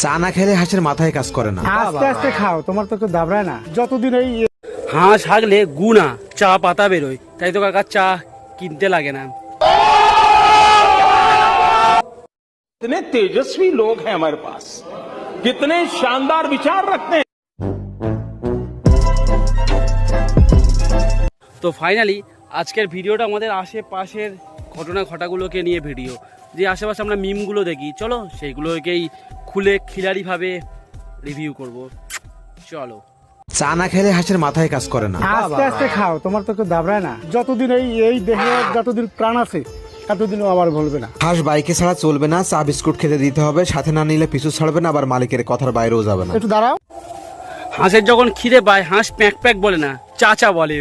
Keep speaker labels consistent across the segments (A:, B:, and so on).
A: চা না খেলে হাঁসের মাথায় কাজ করে না।
B: আস্তে আস্তে খাও, তোমার তো একটু দাবড়ায় না। যতদিন এই
C: হাঁস হাগলে গুনা চা পাতা বেরোয়, তাই তো কাকা চা কিনতে লাগে না।
D: कितने तेजस्वी लोग हैं हमारे पास, कितने शानदार विचार रखते हैं।
C: তো ফাইনালি আজকের ভিডিওটা আমাদের আশেপাশের ঘটনা ঘটাগুলোকে নিয়ে ভিডিও, যে আশেপাশে আমরা মিমগুলো দেখি, চলো সেইগুলোকেই খুলে খিলাড়িভাবে রিভিউ করব। চলো।
A: চা না খেলে হাঁসের মাথায় কাজ করে না।
B: আস্তে আস্তে খাও, তোমার তো একটু দাবড়ায় না। যতদিন এই দেহে যতদিন প্রাণ আছে ততদিনও আবার বলবে না।
A: হাঁস বাইকে ছাড়া চলবে না, চা বিস্কুট খেতে দিতে হবে, সাথে না নিলে পিছু ছাড়বে না, আবার মালিকের কথার বাইরেও যাবে না।
B: একটু দাঁড়াও।
C: হাঁসের যখন খিদে পায় হাঁস প্যাক প্যাক বলে না, চাচা বলে।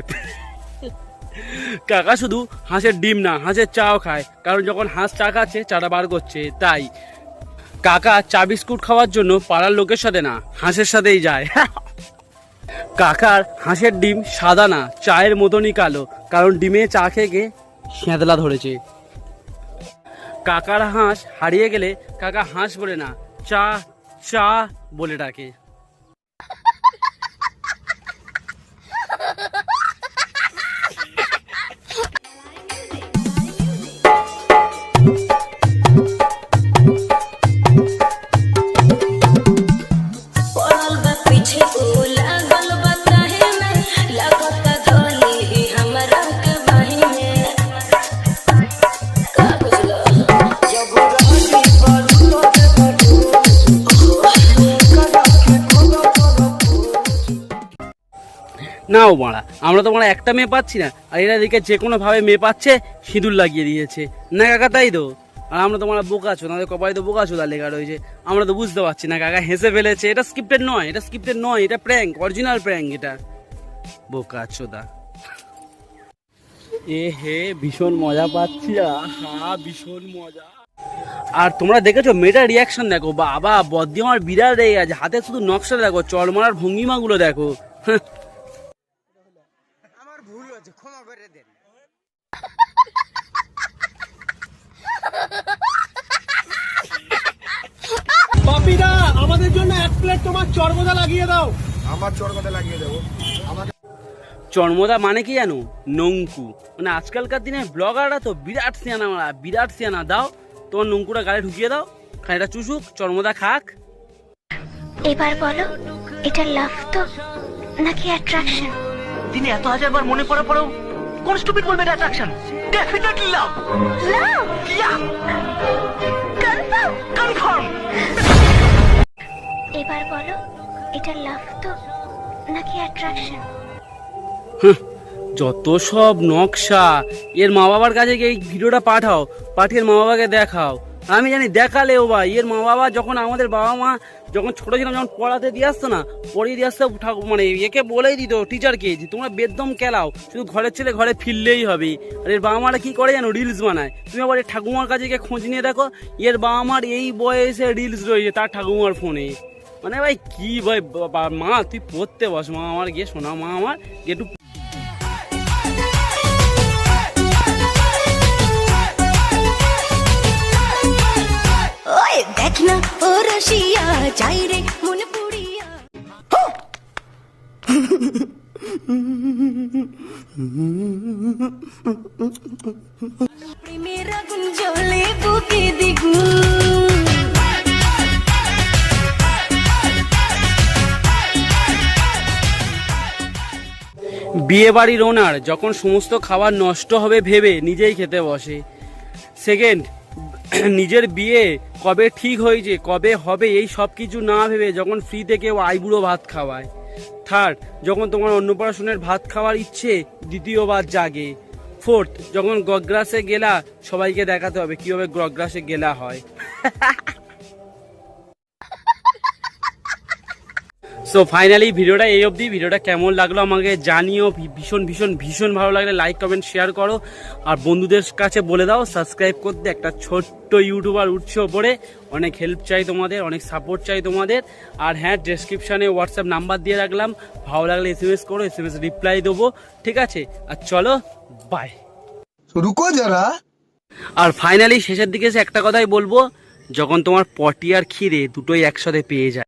C: কাকা শুধু হাঁসের ডিম না, হাঁসের চাও খায়, কারণ যখন হাঁস চা খাচ্ছে চাটা বার করছে, তাই কাকা চা বিস্কুট খাওয়ার জন্য পাড়ার লোকের সাথে না, হাঁসের সাথেই যায়। কাকার হাঁসের ডিম সাদা না, চায়ের মতনই কালো, কারণ ডিমে চা খেয়ে সেঁতলা ধরেছে। কাকার হাঁস হারিয়ে গেলে কাকা হাঁস বলে না, চা চা বলে ডাকে। নাও মারা, আমরা তো মারা একটা মেয়ে পাচ্ছি না, আর এরা দিকে যে কোনো ভাবে মেয়ে পাচ্ছে সিঁদুর লাগিয়ে দিয়েছে না কাকা, তাই তো? আর আমরা তো মারা বোকাছো, আমাদের কপালে তো বোকাচোদা লেখা রয়েছে, আমরা তো বুঝতে পারছি না। কাকা হেসে ফেলেছে, এটা স্ক্রিপ্টেড নয়, এটা স্ক্রিপ্টেড নয়, এটা প্র্যাঙ্ক, অরিজিনাল প্র্যাঙ্ক এটা। বোকাচোদা। এ হে, ভীষণ মজা পাচ্ছি, আহা ভীষণ মজা। আর তোমরা দেখেছো মেয়েটার রিয়াকশন দেখো, বাবা বদ্দি আমার বিড়াল রেগে গেছে, হাতে শুধু নকশা দেখো, চড় মারার ভঙ্গিমাগুলো দেখো।
E: আমার ভুল হয়েছে, ক্ষমা করে দেন।
B: পাপিরা, আমাদের জন্য এক প্লেট তোমার চর্মদা লাগিয়ে দাও।
C: চর্মদা মানে কি জানো? নঙ্কু। মানে আজকালকার দিনে ব্লগাররা তো বিরাট সিয়ানা, মারা বিরাট সিয়ানা। দাও তোমার নঙ্কুটা গালে ঢুকিয়ে দাও, খানিকটা চুষুক, চর্মদা খাক।
F: এবার বলো, এটা লাভ তো নাকি অ্যাট্রাকশন?
G: দিনে এত হাজারবার মনে পড়ার পরেও কোন স্টুপিড বলবে এটা attraction? Definitely love.
F: Love?
G: Yeah,
F: confirm?
G: Confirm.
F: এবার বলো, এটা লাভ তো নাকি অ্যাট্রাকশন?
C: যত সব নকশা। এর মা বাবার কাছে গিয়ে এই ভিডিওটা পাঠাও, পাঠিয়ে মা বাবাকে দেখাও। আমি জানি দেখালেও ভাই, এর মা বাবা যখন আমাদের বাবা মা যখন ছোট ছিলাম, যখন পড়াতে দিয়ে আসতো না, পড়িয়ে দিয়ে আসতো, মানে একে বলেই দিত টিচারকে যে তোমরা বেদম খেলাও, শুধু ঘরের ছেলে ঘরে ফিরলেই হবে। আর এর বাবা মারা কি করে জানো? রিলস বানায়। তুমি আবার এর ঠাকুমার কাছে গিয়ে খোঁজ নিয়ে দেখো, এর বাবা মার এই বয়সে রিলস রয়েছে তার ঠাকুমার ফোনে। মানে ভাই কি ভাই, মা তুই পড়তে বস, মা আমার গিয়ে শোনা, মা আমার একটু।
F: ওই দেখ না ও রসিয়া যাই রে মন পুড়িয়া। প্রেমের আগুন জ্বলে বুকে দ্বিগুণ।
C: বিয়ে বাড়ির ওনার যখন সমস্ত খাবার নষ্ট হবে ভেবে নিজেই খেতে বসে। সেকেন্ড, নিজের বিয়ে কবে ঠিক হয়েছে, কবে হবে, এই সব কিছু না ভেবে যখন ফ্রি থেকে আইবুড়ো ভাত খাওয়ায়। থার্ড, যখন তোমার অন্নপ্রাশনের ভাত খাওয়ার ইচ্ছে দ্বিতীয়বার জাগে। ফোর্থ, যখন গগ্রাসে গেলা সবাইকে দেখাতে হবে কিভাবে গগ্রাসে গেলা হয়। সো ফাইনালি ভিডিওটা এই অবধি। ভিডিওটা কেমন লাগলো আমাকে জানিও, ভীষণ ভীষণ ভীষণ ভালো লাগলে লাইক কমেন্ট শেয়ার করো, আর বন্ধুদের কাছে বলে দাও সাবস্ক্রাইব করতে। একটা ছোট্ট ইউটিউবার উঠছে ওপরে, অনেক হেল্প চাই তোমাদের, অনেক সাপোর্ট চাই তোমাদের। আর হ্যাঁ, ডেসক্রিপশানে হোয়াটসঅ্যাপ নাম্বার দিয়ে রাখলাম, ভালো লাগলে SMS করো, SMS রিপ্লাই দেবো, ঠিক আছে? আর চলো, বাই।
E: রুকো যারা।
C: আর ফাইনালি শেষের দিকে এসে একটা কথাই বলবো, যখন তোমার পটি আর খিদে দুটোই একসাথে পেয়ে যায়।